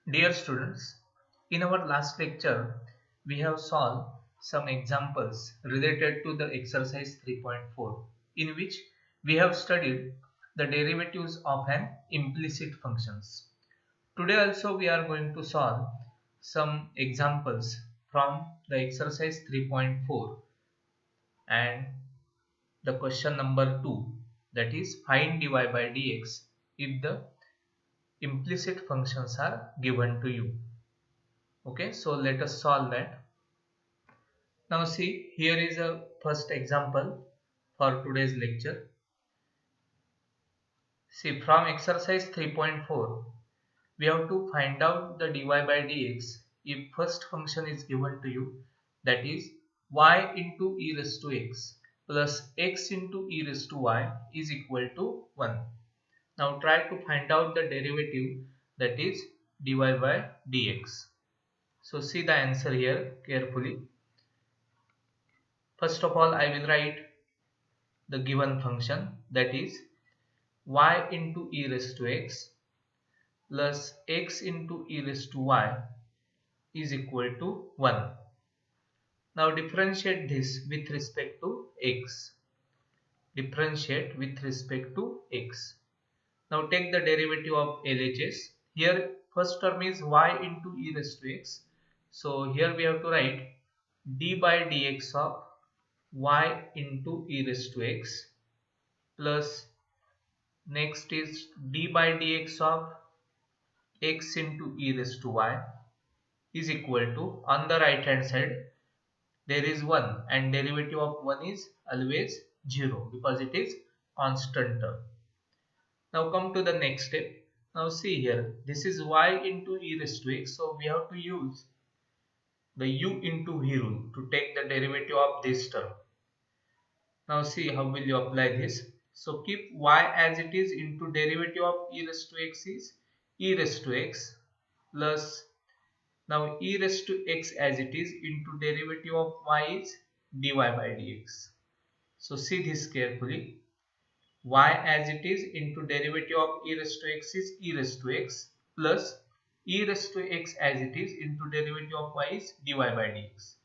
Dear students, in our last lecture, we have solved some examples related to the exercise 3.4 in which we have studied the derivatives of an implicit functions. Today also we are going to solve some examples from the exercise 3.4 and the question number 2, that is find dy by dx if the implicit functions are given to you. Okay, so let us solve that. Now see, here is a first example for today's lecture. See, from exercise 3.4, we have to find out the dy by dx if first function is given to you, that is y into e raised to x plus x into e raised to y is equal to 1. Now try to find out the derivative, that is dy by dx. So see the answer here carefully. First of all, I will write the given function, that is y into e raised to x plus x into e raised to y is equal to 1. Now differentiate this with respect to x. Differentiate with respect to x. Now take the derivative of LHS. Here first term is y into e raised to x. So here we have to write d by dx of y into e raised to x plus next is d by dx of x into e raised to y is equal to, on the right hand side there is 1 and derivative of 1 is always 0 because it is constant term. Now come to the next step. Now see here, this is y into e raised to x, so we have to use the u into v rule to take the derivative of this term. Now see how will you apply this. So keep y as it is into derivative of e raised to x is e raised to x plus, now e raised to x as it is into derivative of y is dy by dx. So see this carefully. Y as it is into derivative of e raised to x is e raised to x plus e raised to x as it is into derivative of y is dy by dx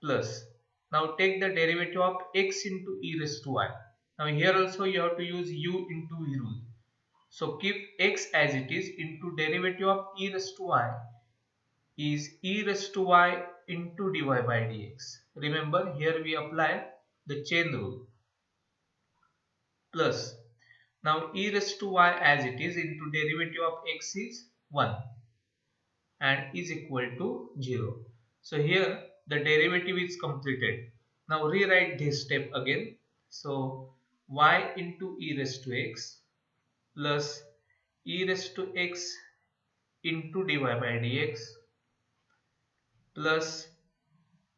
plus, now take the derivative of x into e raised to y. Now here also you have to use u into v rule. So keep x as it is into derivative of e raised to y is e raised to y into dy by dx. Remember here we apply the chain rule plus, now e raised to y as it is into derivative of x is 1 and is equal to 0. So here the derivative is completed. Now rewrite this step again. So y into e raised to x plus e raised to x into dy by dx plus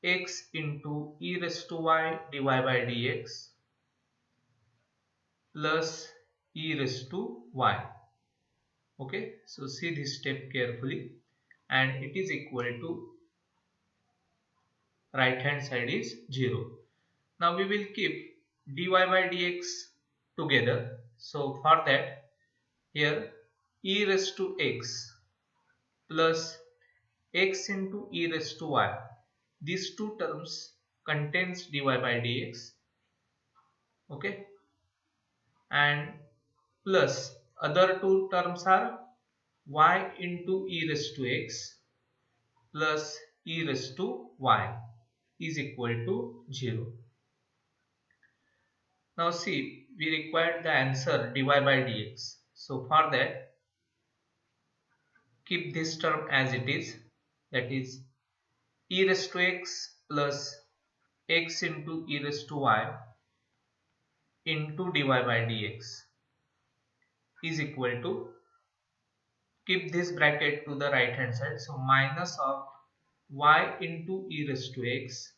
x into e raised to y dy by dx plus e raised to y. Okay, so see this step carefully and it is equal to, right hand side is 0. Now we will keep dy by dx together. So for that, here e raised to x plus x into e raised to y, these two terms contains dy by dx. Okay, and plus other two terms are y into e raised to x plus e raised to y is equal to 0. Now see, we required the answer dy by dx. So for that, keep this term as it is, that is e raised to x plus x into e raised to y into dy by dx is equal to, keep this bracket to the right hand side, so minus of y into e raised to x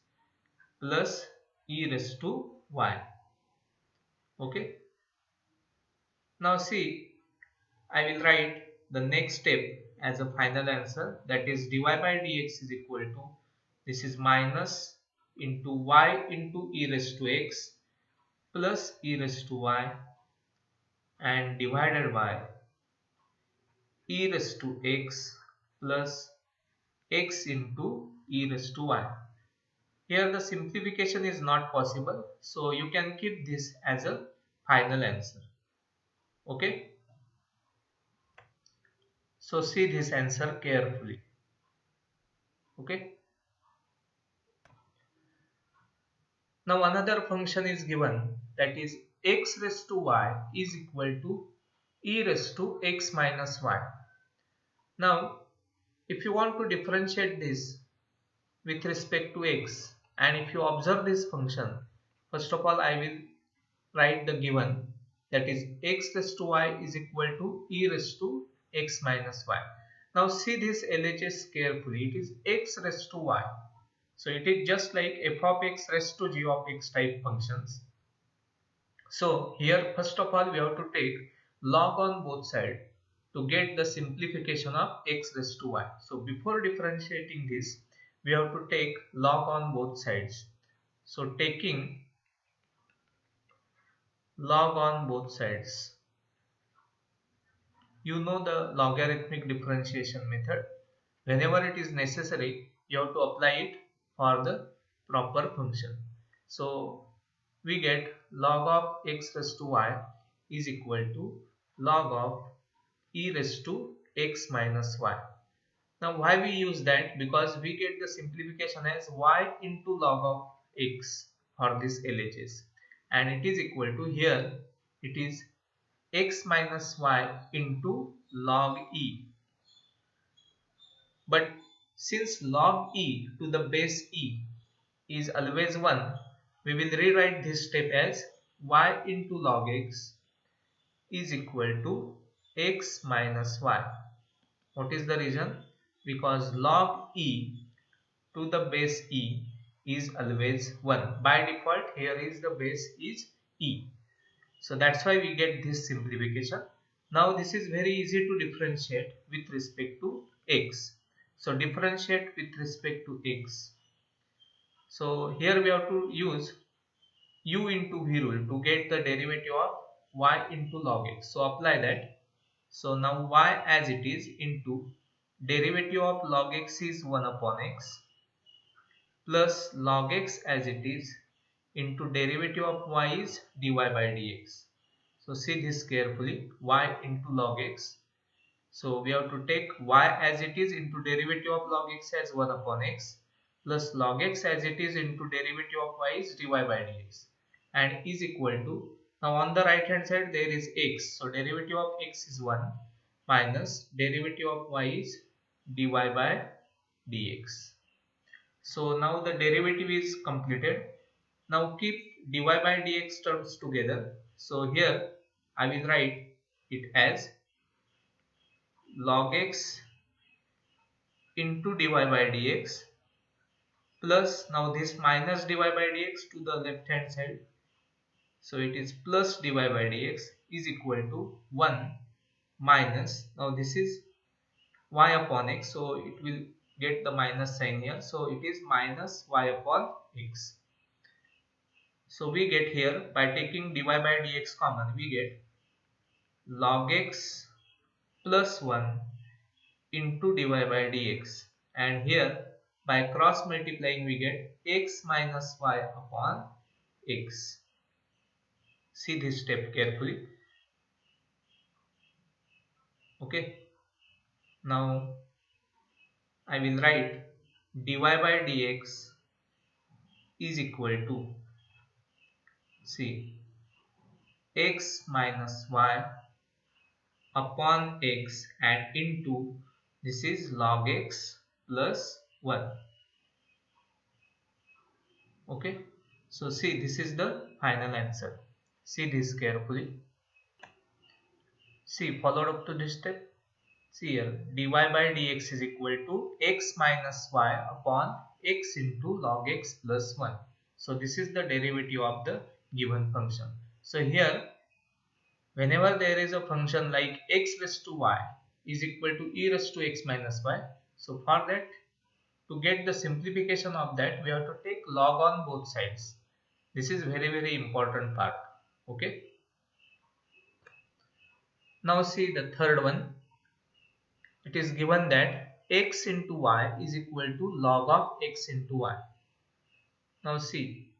plus e raised to y. Okay, now see, I will write the next step as a final answer, that is dy by dx is equal to, this is minus into y into e raised to x plus e raised to y and divided by e raised to x plus x into e raised to y. Here the simplification is not possible, so you can keep this as a final answer. Okay, so see this answer carefully. Okay, now another function is given, that is x raised to y is equal to e raised to x minus y. Now if you want to differentiate this with respect to x, and if you observe this function, first of all I will write the given, that is x raised to y is equal to e raised to x minus y. Now see this LHS carefully, it is x raised to y, so it is just like f of x raised to g of x type functions. So here first of all we have to take log on both sides to get the simplification of x raised to y. So before differentiating this, we have to take log on both sides. So taking log on both sides, you know the logarithmic differentiation method. Whenever it is necessary, you have to apply it for the proper function. So we get log of x raised to y is equal to log of e raised to x minus y. Now why we use that? Because we get the simplification as y into log of x for this LHS, and it is equal to, here it is x minus y into log e. But since log e to the base e is always 1, we will rewrite this step as y into log x is equal to x minus y. What is the reason? Because log e to the base e is always 1. By default here is the base is e. So that's why we get this simplification. Now this is very easy to differentiate with respect to x. So differentiate with respect to x. So here we have to use u into v rule to get the derivative of y into log x. So apply that. So now y as it is into derivative of log x is 1 upon x plus log x as it is into derivative of y is dy by dx. So see this carefully, y into log x. So we have to take y as it is into derivative of log x as 1 upon x plus log x as it is into derivative of y is dy by dx, and is equal to, now on the right hand side there is x, so derivative of x is 1 minus derivative of y is dy by dx. So now the derivative is completed. Now keep dy by dx terms together. So here I will write it as log x into dy by dx plus, now this minus dy by dx to the left hand side. So it is plus dy by dx is equal to 1 minus, now this is y upon x, so it will get the minus sign here. So it is minus y upon x. So we get here, by taking dy by dx common, we get log x plus 1 into dy by dx, and here by cross multiplying we get x minus y upon x. See this step carefully. Okay, now I will write dy by dx is equal to, see, x minus y upon x and into, this is log x plus 1. Okay, so see this is the final answer. See this carefully. See, followed up to this step. See here, dy by dx is equal to x minus y upon x into log x plus 1. So this is the derivative of the given function. So here, whenever there is a function like x raised to y is equal to e raised to x minus y, so for that, to get the simplification of that, we have to take log on both sides. This is very important part. Okay. Now see the third one. It is given that x into y is equal to log of x into y. Now see,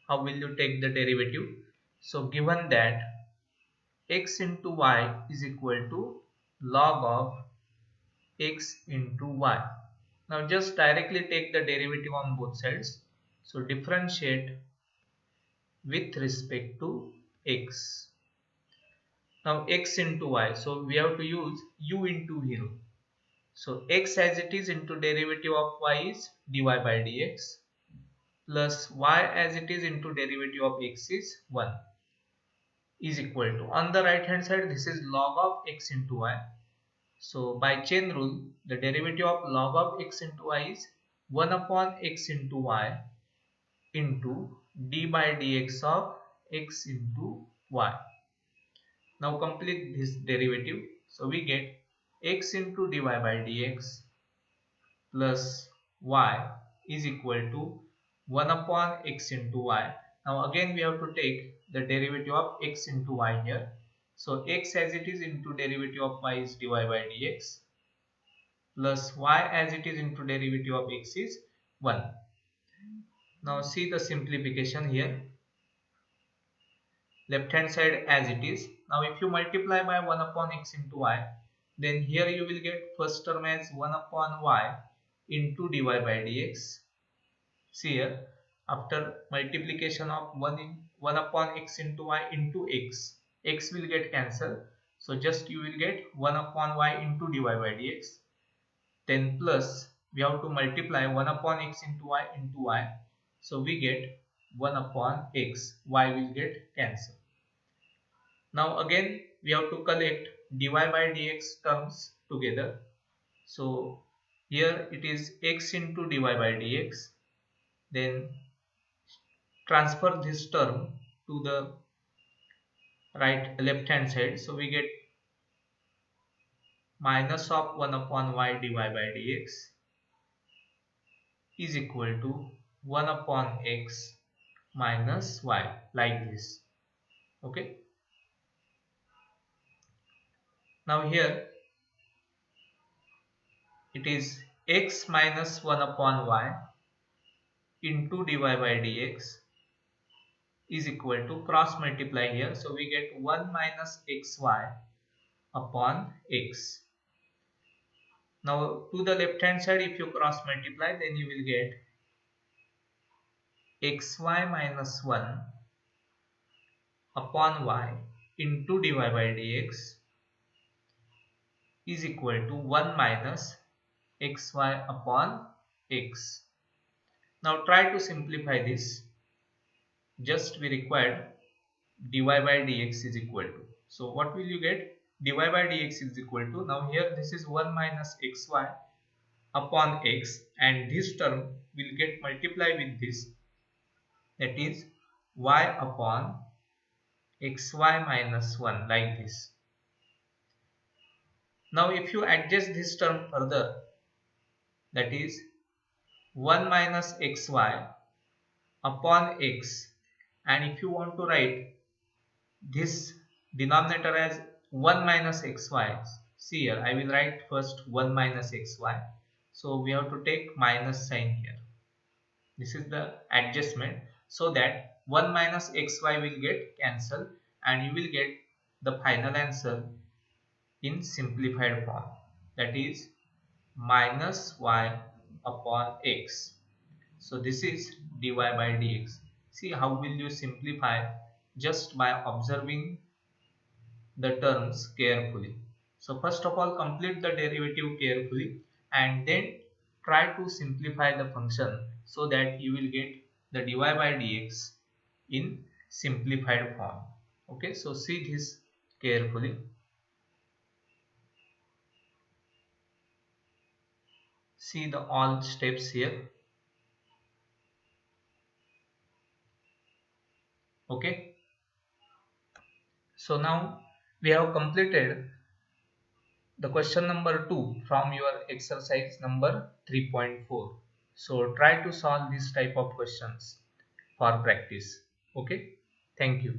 how will you take the derivative? So given that x into y is equal to log of x into y. Now just directly take the derivative on both sides. So differentiate with respect to x. Now x into y. So we have to use u into here. So x as it is into derivative of y is dy by dx plus y as it is into derivative of x is 1 is equal to, on the right hand side this is log of x into y. So by chain rule, the derivative of log of x into y is 1 upon x into y into d by dx of x into y. Now complete this derivative. So we get x into dy by dx plus y is equal to 1 upon x into y. Now again we have to take the derivative of x into y here. So x as it is into derivative of y is dy by dx plus y as it is into derivative of x is 1. Now see the simplification here. Left hand side as it is. Now if you multiply by 1 upon x into y, then here you will get first term as 1 upon y into dy by dx. See here, after multiplication of 1 upon x into y into x will get cancelled. So just you will get 1 upon y into dy by dx. Then plus we have to multiply 1 upon x into y. So we get 1 upon x. Y will get cancelled. Now again we have to collect dy by dx terms together. So here it is x into dy by dx. Then transfer this term to the left hand side. So we get minus of 1 upon y dy by dx is equal to 1 upon x minus y, like this. Okay. Now here it is x minus 1 upon y into dy by dx is equal to, cross multiply here. So we get 1 minus xy upon x. Now to the left hand side if you cross multiply, then you will get xy minus 1 upon y into dy by dx is equal to 1 minus xy upon x. Now try to simplify this. Just we required dy by dx is equal to. So what will you get? Dy by dx is equal to, now here this is 1 minus xy upon x, and this term will get multiplied with this, that is y upon xy minus 1, like this. Now if you adjust this term further, that is 1 minus xy upon x, and if you want to write this denominator as 1 minus xy, see here I will write first 1 minus xy. So we have to take minus sign here. This is the adjustment, so that 1 minus xy will get cancelled and you will get the final answer in simplified form, that is minus y upon x. So this is dy by dx. See how will you simplify? Just by observing the terms carefully. So first of all complete the derivative carefully and then try to simplify the function so that you will get the dy by dx in simplified form. Okay, so see this carefully. See the all steps here. Okay, so now we have completed the question number 2 from your exercise number 3.4. So try to solve this type of questions for practice. Okay, thank you.